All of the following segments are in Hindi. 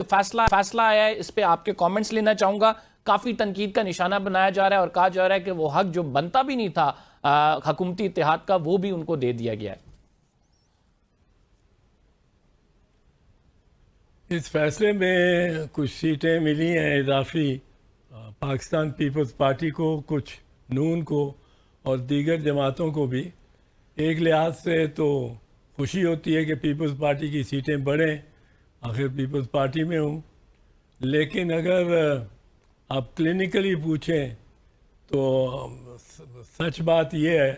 फैसला फैसला आया है, इस पे आपके कमेंट्स लेना चाहूंगा। काफी तनकीद का निशाना बनाया जा रहा है और कहा जा रहा है कि वो हक जो बनता भी नहीं था हुकूमती इत्तेहाद का, वो भी उनको दे दिया गया है। इस फैसले में कुछ सीटें मिली हैं इजाफी पाकिस्तान पीपल्स पार्टी को, कुछ नून को और दीगर जमातों को भी। एक लिहाज से तो खुशी होती है कि पीपल्स पार्टी की सीटें बढ़ें, आखिर पीपल्स पार्टी में हूँ। लेकिन अगर आप क्लिनिकली पूछें तो सच बात यह है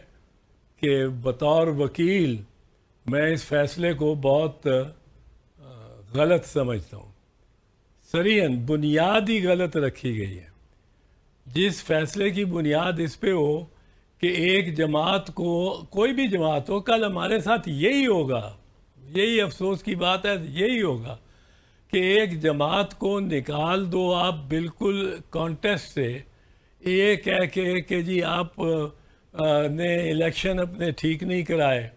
कि बतौर वकील मैं इस फैसले को बहुत गलत समझता हूँ। सरीहन बुनियाद ही गलत रखी गई है। जिस फैसले की बुनियाद इस पे हो कि एक जमात को, कोई भी जमात हो, कल हमारे साथ यही होगा, यही अफसोस की बात है, यही होगा कि एक जमात को निकाल दो आप बिल्कुल कॉन्टेस्ट से, ये कह के कि जी आप ने इलेक्शन अपने ठीक नहीं कराए,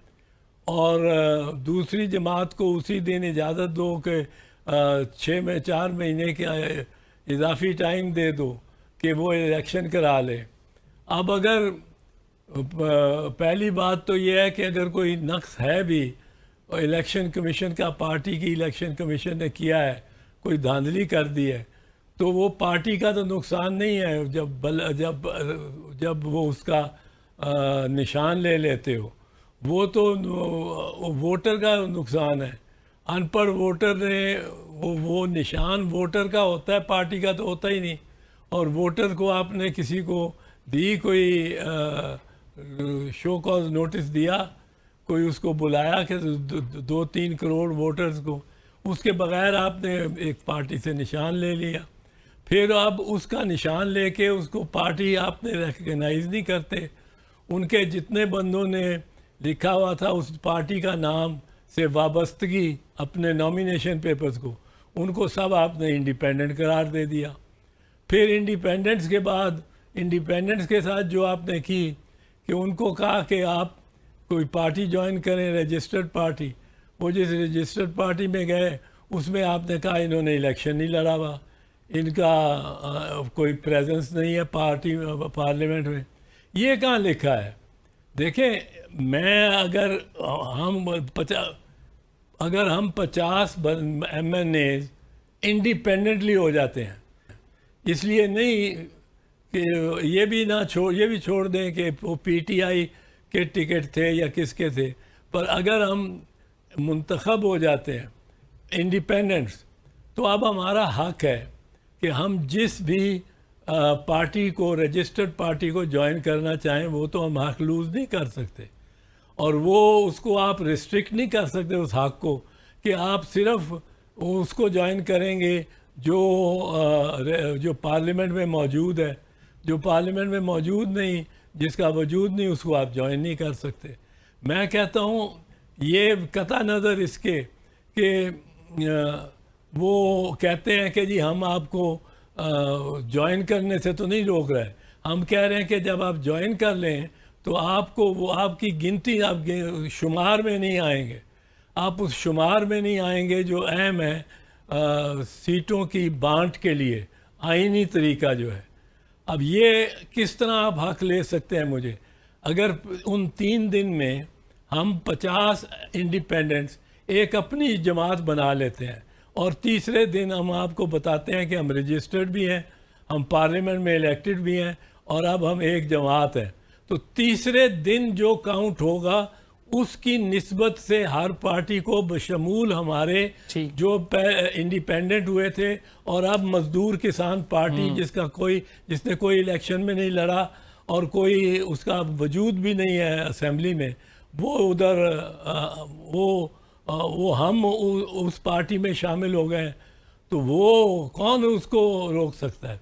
और दूसरी जमात को उसी दिन इजाज़त दो कि 4 महीने का इजाफी टाइम दे दो कि वो इलेक्शन करा ले। अब अगर पहली बात तो ये है कि अगर कोई नक्स है भी इलेक्शन कमीशन का, पार्टी की इलेक्शन कमीशन ने किया है, कोई धांधली कर दी है, तो वो पार्टी का तो नुकसान नहीं है जब वो उसका निशान ले लेते हो, वो तो वोटर का नुकसान है। अनपढ़ वोटर ने वो निशान वोटर का होता है, पार्टी का तो होता ही नहीं। और वोटर को आपने किसी को दी कोई शो कॉज नोटिस दिया, कोई उसको बुलाया कि 2-3 करोड़ वोटर्स को, उसके बगैर आपने एक पार्टी से निशान ले लिया। फिर अब उसका निशान लेके उसको पार्टी आपने रिकग्नाइज नहीं करते। उनके जितने बंदों ने लिखा हुआ था उस पार्टी का नाम से वाबस्तगी अपने नॉमिनेशन पेपर्स को, उनको सब आपने इंडिपेंडेंट करार दे दिया। फिर इंडिपेंडेंस के बाद, इंडिपेंडेंस के साथ जो आपने की कि उनको कहा कि आप कोई पार्टी ज्वाइन करें, रजिस्टर्ड पार्टी। वो जिस रजिस्टर्ड पार्टी में गए उसमें आपने कहा इन्होंने इलेक्शन नहीं लड़ा हुआ, इनका कोई प्रेजेंस नहीं है पार्टी पार्लियामेंट में। ये कहाँ लिखा है? देखें, मैं अगर हम 50 MNAs इंडिपेंडेंटली हो जाते हैं, इसलिए नहीं कि ये भी छोड़ दें कि वो PTI के टिकट थे या किसके थे, पर अगर हम मुंतखब हो जाते हैं इंडिपेंडेंट्स, तो अब हमारा हक है कि हम जिस भी पार्टी को, रजिस्टर्ड पार्टी को ज्वाइन करना चाहें, वो तो हम हक लूज़ नहीं कर सकते। और वो उसको आप रिस्ट्रिक्ट नहीं कर सकते उस हक को कि आप सिर्फ उसको ज्वाइन करेंगे जो पार्लियामेंट में मौजूद है। जो पार्लियामेंट में मौजूद नहीं, जिसका वजूद नहीं, उसको आप ज्वाइन नहीं कर सकते। मैं कहता हूँ ये कता नज़र इसके कि वो कहते हैं कि जी हम आपको ज्वाइन करने से तो नहीं रोक रहे, हम कह रहे हैं कि जब आप ज्वाइन कर लें तो आपको वो आपकी गिनती, आप शुमार में नहीं आएंगे, आप उस शुमार में नहीं आएंगे जो अहम है सीटों की बांट के लिए आईनी तरीका जो है। अब ये किस तरह आप हक ले सकते हैं मुझे? अगर उन 3 दिन में हम 50 इंडिपेंडेंट्स एक अपनी जमात बना लेते हैं और तीसरे दिन हम आपको बताते हैं कि हम रजिस्टर्ड भी हैं, हम पार्लियामेंट में इलेक्टेड भी हैं और अब हम एक जमात हैं, तो तीसरे दिन जो काउंट होगा उसकी निस्बत से हर पार्टी को बशमूल हमारे जो इंडिपेंडेंट हुए थे और अब मजदूर किसान पार्टी जिसने कोई इलेक्शन में नहीं लड़ा और कोई उसका वजूद भी नहीं है असेंबली में, वो उधर वो हम उस पार्टी में शामिल हो गए, तो वो कौन उसको रोक सकता है?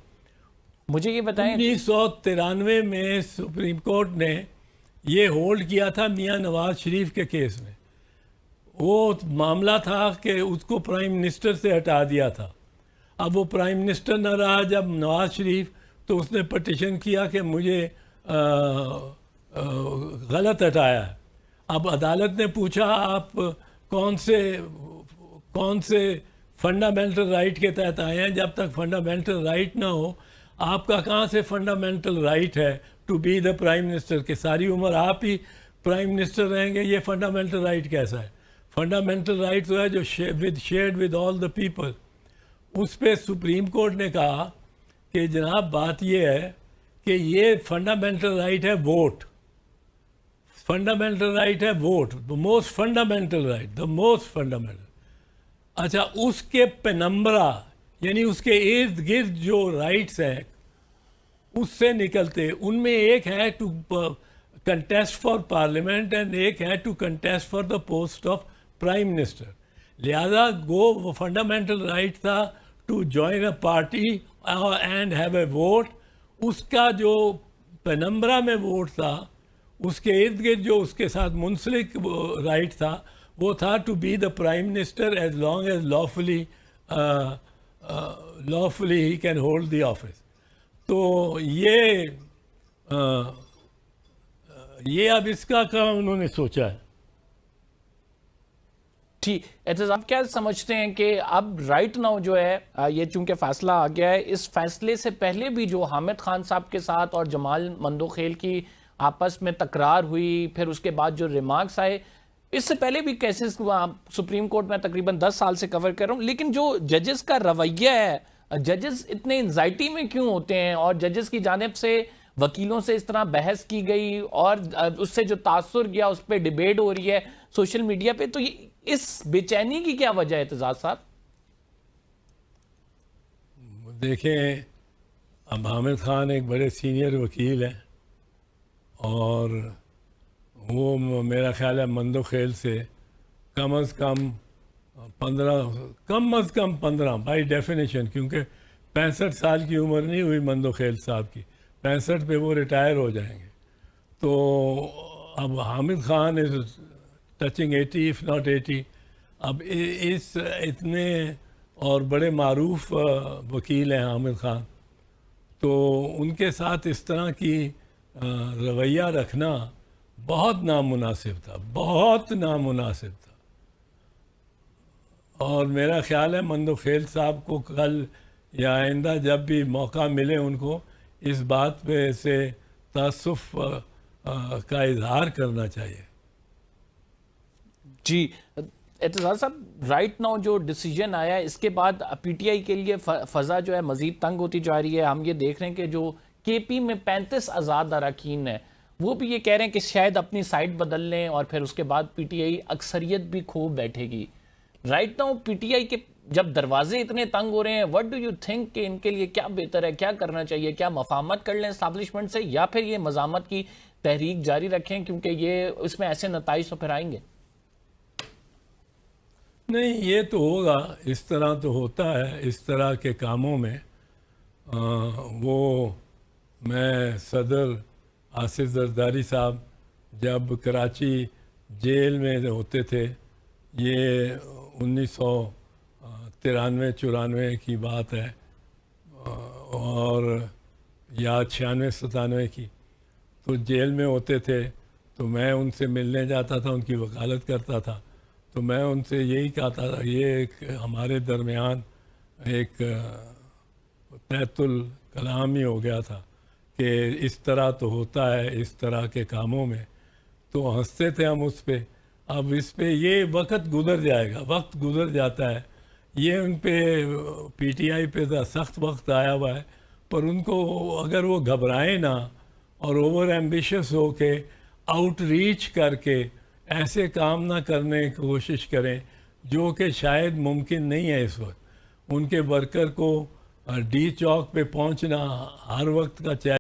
मुझे ये बताएं, 1993 में सुप्रीम कोर्ट ने ये होल्ड किया था मियां नवाज शरीफ के केस में। वो मामला था कि उसको प्राइम मिनिस्टर से हटा दिया था। अब वो प्राइम मिनिस्टर न रहा जब नवाज शरीफ, तो उसने पटिशन किया कि मुझे गलत हटाया है। अब अदालत ने पूछा आप कौन से फंडामेंटल राइट के तहत आए हैं। जब तक फंडामेंटल राइट ना हो, आपका कहाँ से फंडामेंटल राइट है to be the prime minister, कि सारी उम्र आप ही प्राइम मिनिस्टर रहेंगे? ये फंडामेंटल राइट कैसा है? फंडामेंटल राइट तो है जो shared with all the people. उस पर सुप्रीम कोर्ट ने कहा कि जनाब बात ये है कि ये फंडामेंटल राइट है वोट, फंडामेंटल राइट है vote, the most fundamental right, the most fundamental. अच्छा, उसके पेनम्बरा यानी उसके इर्द गिर्द जो राइट्स हैं उससे निकलते, उनमें एक है to contest for parliament and एक है to contest for the post of prime minister. लिहाजा वो फंडामेंटल राइट था to join a party and have a vote. उसका जो पेनम्बरा में वोट था, उसके इर्द गिर्द जो उसके साथ मुंसलिक राइट था, वो था to be the prime minister as long as lawfully he can hold the office. तो ये अब इसका काम उन्होंने सोचा है। ठीक, एहतजाम क्या समझते हैं कि अब राइट नाउ जो है ये चूंकि फैसला आ गया है, इस फैसले से पहले भी जो हामिद खान साहब के साथ और जमाल मंदोखेल की आपस में तकरार हुई, फिर उसके बाद जो रिमार्क्स आए, इससे पहले भी केसेस सुप्रीम कोर्ट में तकरीबन 10 साल से कवर कर रहा हूं, लेकिन जो जजेस का रवैया है, जजेस इतने एंजाइटी में क्यों होते हैं? और जजेस की जानिब से वकीलों से इस तरह बहस की गई और उससे जो तासुर गया उस पर डिबेट हो रही है सोशल मीडिया पे, तो ये इस बेचैनी की क्या वजह है एतजाज साहब? देखें, अब हामिद खान एक बड़े सीनियर वकील हैं और वो मेरा ख्याल है मंदोखेल से कम अज़ कम 15 बाई डेफिनेशन, क्योंकि 65 साल की उम्र नहीं हुई मंदोखेल साहब की, 65 पे वो रिटायर हो जाएंगे। तो अब Hamid Khan is touching 80 if not 80। अब इस इतने और बड़े मारूफ वकील हैं हामिद खान, तो उनके साथ इस तरह की रवैया रखना बहुत नामुनासिब था, बहुत नामुनासिब था। और मेरा ख्याल है मंदोखेल साहब को कल या आइंदा जब भी मौका मिले उनको इस बात पे से तासुफ का इजहार करना चाहिए। जी एतजाज साहब, राइट नाउ जो डिसीजन आया है, इसके बाद पीटीआई के लिए फ़ज़ा जो है मज़ीद तंग होती जा रही है। हम ये देख रहे हैं कि जो केपी में 35 आज़ाद अरकान है, वो भी ये कह रहे हैं कि शायद अपनी साइड बदल लें और फिर उसके बाद पीटीआई अक्सरियत भी खूब बैठेगी। राइट नाउ पीटीआई के जब दरवाजे इतने तंग हो रहे हैं, व्हाट डू यू थिंक कि इनके लिए क्या बेहतर है, क्या करना चाहिए? क्या मफाहमत कर लें इस्टेब्लिशमेंट से, या फिर ये मज़ामत की तहरीक जारी रखें, क्योंकि ये इसमें ऐसे नताइज तो फिर आएंगे? नहीं, ये तो होगा, इस तरह तो होता है इस तरह के कामों में। वो मैं सदर आसिफ जरदारी साहब जब कराची जेल में होते थे, ये 1993-94 की बात है और या 96-97 की, तो जेल में होते थे तो मैं उनसे मिलने जाता था, उनकी वकालत करता था। तो मैं उनसे यही कहता था, ये एक हमारे दरमियान एक तहतुल कलाम ही हो गया था कि इस तरह तो होता है इस तरह के कामों में। तो हंसते थे हम उस पर। अब इस पे ये वक्त गुजर जाएगा, वक्त गुजर जाता है। ये उन पे पीटीआई पे सख्त वक्त आया हुआ है, पर उनको अगर वो घबराएं ना और ओवर एम्बिशियस हो के आउटरीच करके ऐसे काम ना करने की कोशिश करें जो कि शायद मुमकिन नहीं है इस वक्त। उनके वर्कर को डी चौक पे पहुंचना हर वक्त का